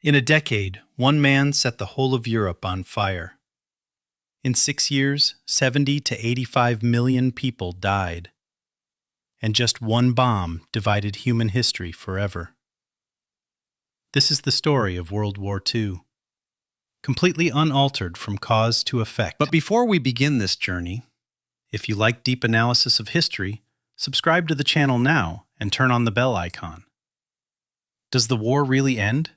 In a decade, one man set the whole of Europe on fire. In 6 years, 70 to 85 million people died. And just one bomb divided human history forever. This is the story of World War II, completely unaltered from cause to effect. But before we begin this journey, if you like deep analysis of history, subscribe to the channel now and turn on the bell icon. Does the war really end?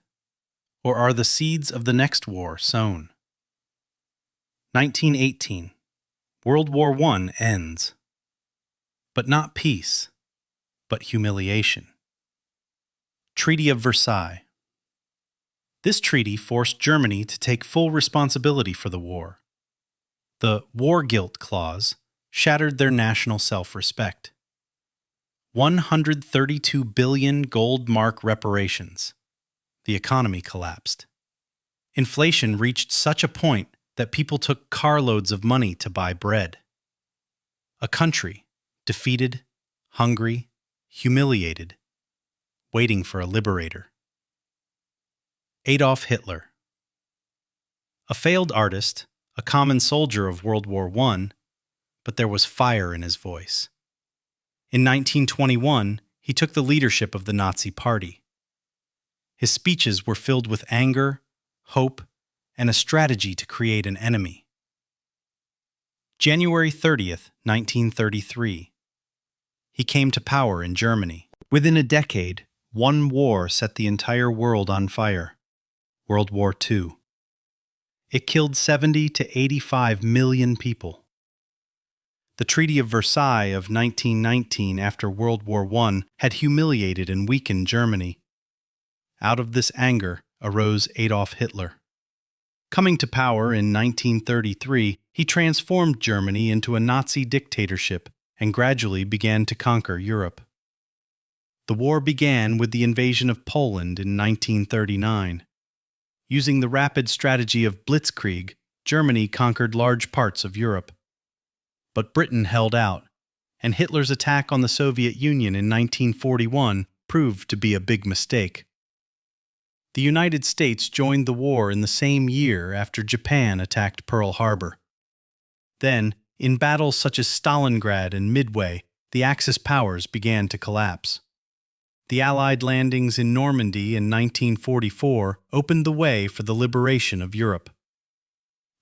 Or are the seeds of the next war sown? 1918. World War I ends. But not peace, but humiliation. Treaty of Versailles. This treaty forced Germany to take full responsibility for the war. The war guilt clause shattered their national self-respect. 132 billion gold mark reparations. The economy collapsed. Inflation reached such a point that people took carloads of money to buy bread. A country defeated, hungry, humiliated, waiting for a liberator. Adolf Hitler. A failed artist, a common soldier of World War I, but there was fire in his voice. In 1921, he took the leadership of the Nazi Party. His speeches were filled with anger, hope, and a strategy to create an enemy. January 30th, 1933. He came to power in Germany. Within a decade, one war set the entire world on fire. World War II. It killed 70 to 85 million people. The Treaty of Versailles of 1919 after World War I had humiliated and weakened Germany. Out of this anger arose Adolf Hitler. Coming to power in 1933, he transformed Germany into a Nazi dictatorship and gradually began to conquer Europe. The war began with the invasion of Poland in 1939. Using the rapid strategy of blitzkrieg, Germany conquered large parts of Europe. But Britain held out, and Hitler's attack on the Soviet Union in 1941 proved to be a big mistake. The United States joined the war in the same year after Japan attacked Pearl Harbor. Then, in battles such as Stalingrad and Midway, the Axis powers began to collapse. The Allied landings in Normandy in 1944 opened the way for the liberation of Europe.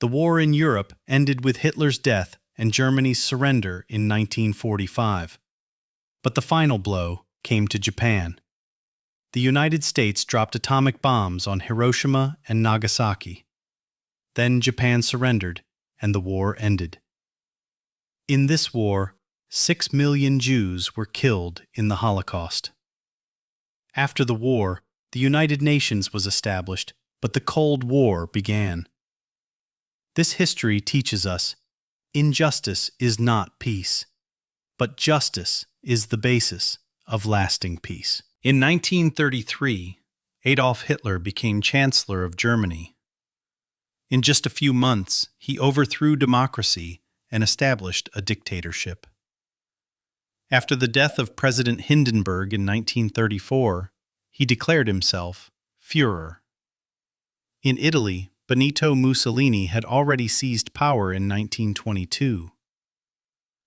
The war in Europe ended with Hitler's death and Germany's surrender in 1945. But the final blow came to Japan. The United States dropped atomic bombs on Hiroshima and Nagasaki. Then Japan surrendered, and the war ended. In this war, 6 million Jews were killed in the Holocaust. After the war, the United Nations was established, but the Cold War began. This history teaches us injustice is not peace, but justice is the basis of lasting peace. In 1933, Adolf Hitler became Chancellor of Germany. In just a few months, he overthrew democracy and established a dictatorship. After the death of President Hindenburg in 1934, he declared himself Führer. In Italy, Benito Mussolini had already seized power in 1922.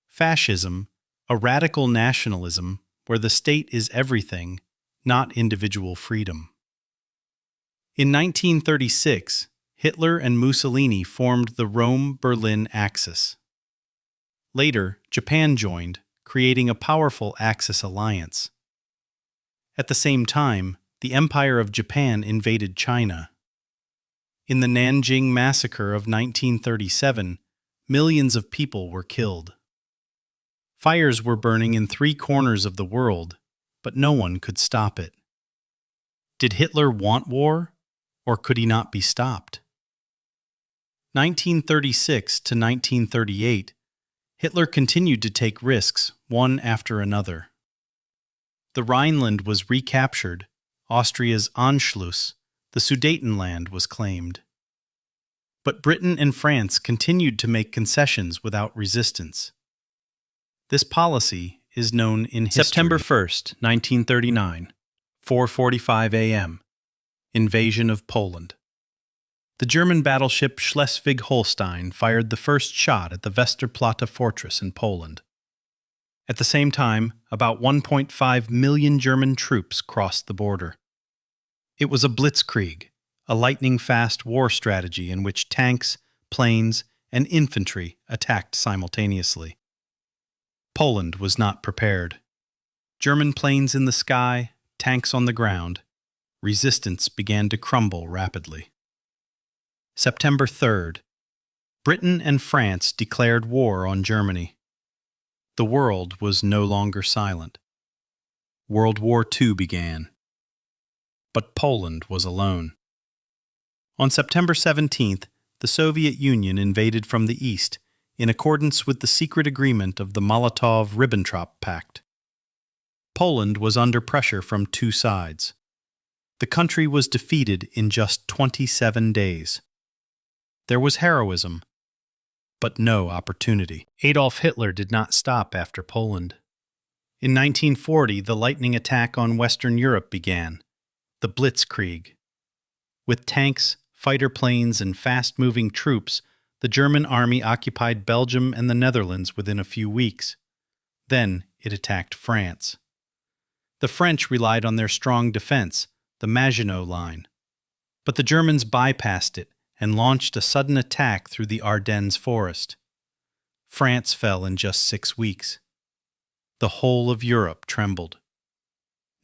Fascism, a radical nationalism where the state is everything, not individual freedom. In 1936, Hitler and Mussolini formed the Rome-Berlin Axis. Later, Japan joined, creating a powerful Axis alliance. At the same time, the Empire of Japan invaded China. In the Nanjing Massacre of 1937, millions of people were killed. Fires were burning in 3 corners of the world, but no one could stop it. Did Hitler want war, or could he not be stopped? 1936 to 1938, Hitler continued to take risks, one after another. The Rhineland was recaptured, Austria's Anschluss, the Sudetenland was claimed. But Britain and France continued to make concessions without resistance. This policy is known in history. September 1st, 1939, 4:45 a.m. Invasion of Poland. The German battleship Schleswig-Holstein fired the first shot at the Westerplatte fortress in Poland. At the same time, about 1.5 million German troops crossed the border. It was a blitzkrieg, a lightning-fast war strategy in which tanks, planes, and infantry attacked simultaneously. Poland was not prepared. German planes in the sky, tanks on the ground. Resistance began to crumble rapidly. September 3rd. Britain and France declared war on Germany. The world was no longer silent. World War II began. But Poland was alone. On September 17th, the Soviet Union invaded from the east, in accordance with the secret agreement of the Molotov-Ribbentrop Pact. Poland was under pressure from two sides. The country was defeated in just 27 days. There was heroism, but no opportunity. Adolf Hitler did not stop after Poland. In 1940, the lightning attack on Western Europe began, the Blitzkrieg. With tanks, fighter planes, and fast-moving troops, the German army occupied Belgium and the Netherlands within a few weeks. Then it attacked France. The French relied on their strong defense, the Maginot Line. But the Germans bypassed it and launched a sudden attack through the Ardennes forest. France fell in just 6 weeks. The whole of Europe trembled.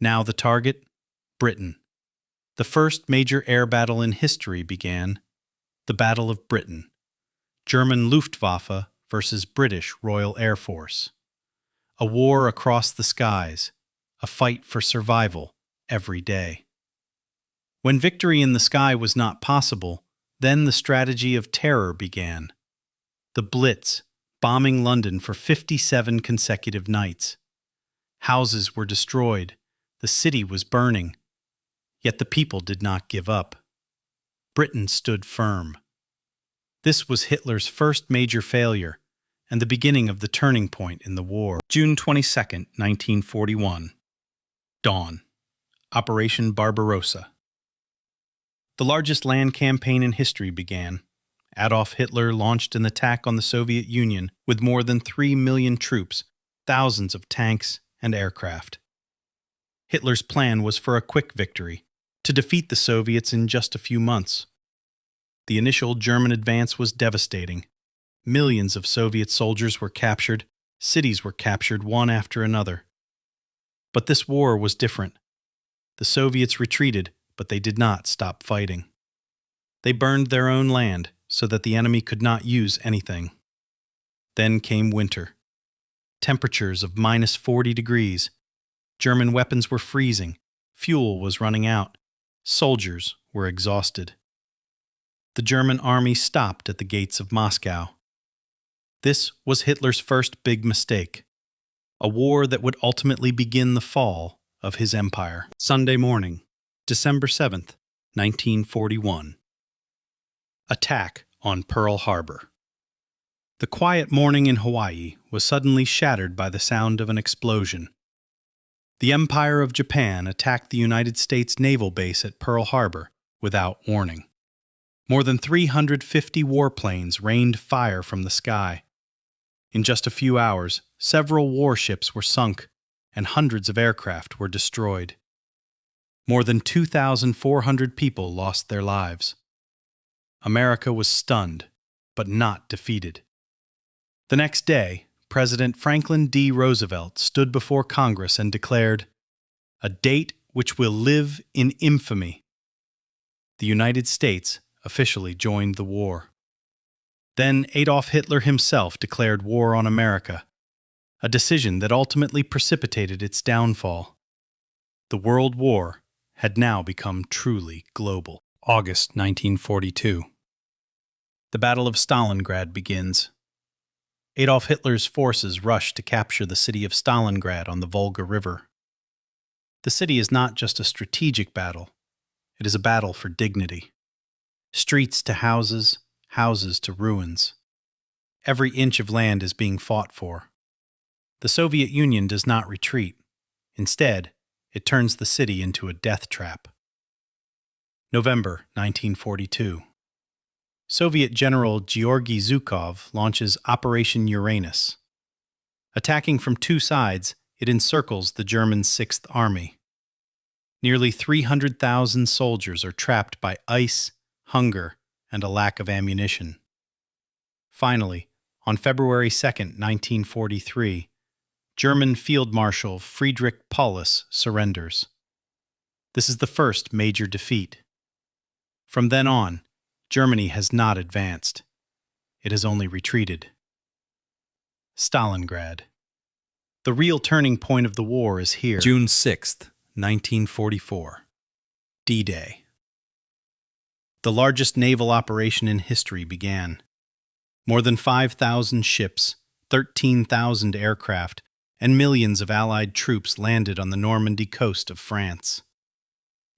Now the target? Britain. The first major air battle in history began, the Battle of Britain. German Luftwaffe versus British Royal Air Force. A war across the skies, a fight for survival every day. When victory in the sky was not possible, then the strategy of terror began. The Blitz, bombing London for 57 consecutive nights. Houses were destroyed, the city was burning. Yet the people did not give up. Britain stood firm. This was Hitler's first major failure, and the beginning of the turning point in the war. June 22, 1941. Dawn. Operation Barbarossa. The largest land campaign in history began. Adolf Hitler launched an attack on the Soviet Union with more than 3 million troops, thousands of tanks, and aircraft. Hitler's plan was for a quick victory, to defeat the Soviets in just a few months. The initial German advance was devastating. Millions of Soviet soldiers were captured, cities were captured one after another. But this war was different. The Soviets retreated, but they did not stop fighting. They burned their own land so that the enemy could not use anything. Then came winter. Temperatures of minus 40 degrees. German weapons were freezing. Fuel was running out. Soldiers were exhausted. The German army stopped at the gates of Moscow. This was Hitler's first big mistake. A war that would ultimately begin the fall of his empire. Sunday morning, December 7th, 1941. Attack on Pearl Harbor. The quiet morning in Hawaii was suddenly shattered by the sound of an explosion. The Empire of Japan attacked the United States naval base at Pearl Harbor without warning. More than 350 warplanes rained fire from the sky. In just a few hours, several warships were sunk and hundreds of aircraft were destroyed. More than 2,400 people lost their lives. America was stunned, but not defeated. The next day, President Franklin D. Roosevelt stood before Congress and declared, "A date which will live in infamy." The United States officially joined the war. Then Adolf Hitler himself declared war on America, a decision that ultimately precipitated its downfall. The World War had now become truly global. August 1942. The Battle of Stalingrad begins. Adolf Hitler's forces rush to capture the city of Stalingrad on the Volga River. The city is not just a strategic battle, it is a battle for dignity. Streets to houses, houses to ruins. Every inch of land is being fought for. The Soviet Union does not retreat. Instead, it turns the city into a death trap. November 1942. Soviet General Georgy Zhukov launches Operation Uranus. Attacking from two sides, it encircles the German Sixth Army. Nearly 300,000 soldiers are trapped by ice, hunger, and a lack of ammunition. Finally, on February 2, 1943, German Field Marshal Friedrich Paulus surrenders. This is the first major defeat. From then on, Germany has not advanced. It has only retreated. Stalingrad. The real turning point of the war is here. June 6th, 1944. D-Day. The largest naval operation in history began. More than 5,000 ships, 13,000 aircraft, and millions of Allied troops landed on the Normandy coast of France.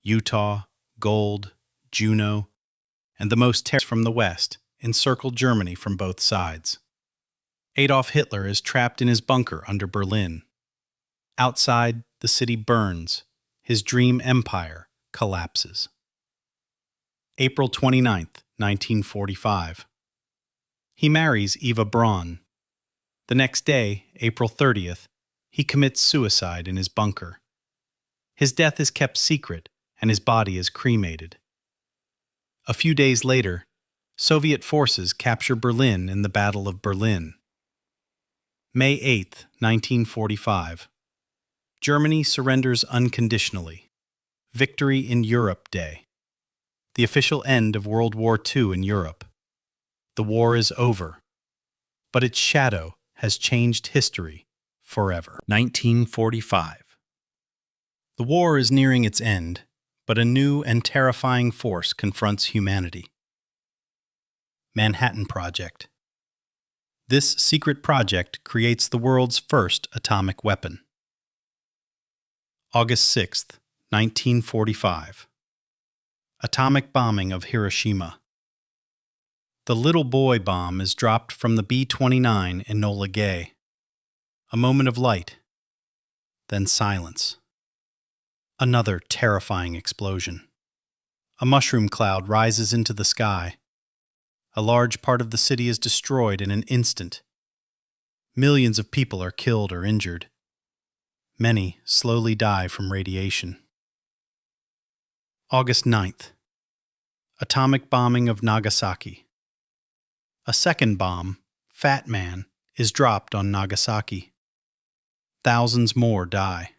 Utah, Gold, Juno, and the most terrorists from the west encircled Germany from both sides. Adolf Hitler is trapped in his bunker under Berlin. Outside, the city burns. His dream empire collapses. April 29, 1945. He marries Eva Braun. The next day, April 30th, he commits suicide in his bunker. His death is kept secret, and his body is cremated. A few days later, Soviet forces capture Berlin in the Battle of Berlin. May 8, 1945. Germany surrenders unconditionally. Victory in Europe Day. The official end of World War II in Europe. The war is over, but its shadow has changed history forever. 1945. The war is nearing its end, but a new and terrifying force confronts humanity. Manhattan Project. This secret project creates the world's first atomic weapon. August 6th, 1945. Atomic bombing of Hiroshima. The little boy bomb is dropped from the B-29 Enola Gay. A moment of light, then silence. Another terrifying explosion. A mushroom cloud rises into the sky. A large part of the city is destroyed in an instant. Millions of people are killed or injured. Many slowly die from radiation. August 9th. Atomic bombing of Nagasaki. A second bomb, Fat Man, is dropped on Nagasaki. Thousands more die.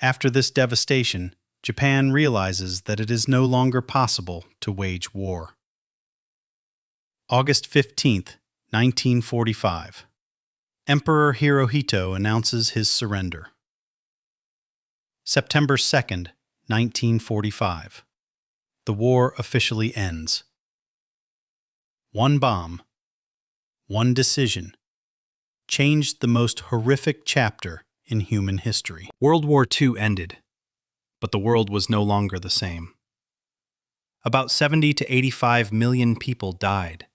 After this devastation, Japan realizes that it is no longer possible to wage war. August 15th, 1945. Emperor Hirohito announces his surrender. September 2nd, 1945. The war officially ends. One bomb, one decision, changed the most horrific chapter in human history. World War II ended, but the world was no longer the same. About 70 to 85 million people died.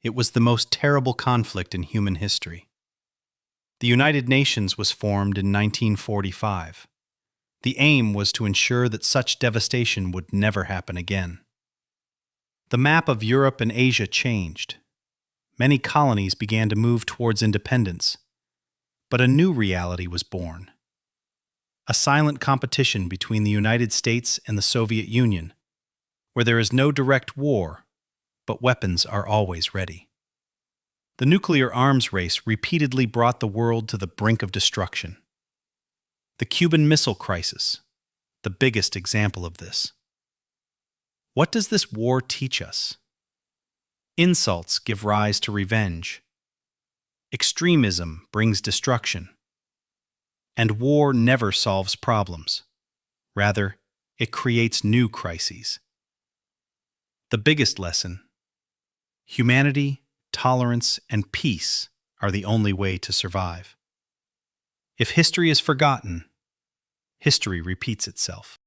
It was the most terrible conflict in human history. The United Nations was formed in 1945. The aim was to ensure that such devastation would never happen again. The map of Europe and Asia changed. Many colonies began to move towards independence. But a new reality was born. A silent competition between the United States and the Soviet Union, where there is no direct war, but weapons are always ready. The nuclear arms race repeatedly brought the world to the brink of destruction. The Cuban Missile Crisis, the biggest example of this. What does this war teach us? Insults give rise to revenge. Extremism brings destruction. And war never solves problems. Rather, it creates new crises. The biggest lesson: humanity, tolerance, and peace are the only way to survive. If history is forgotten, history repeats itself.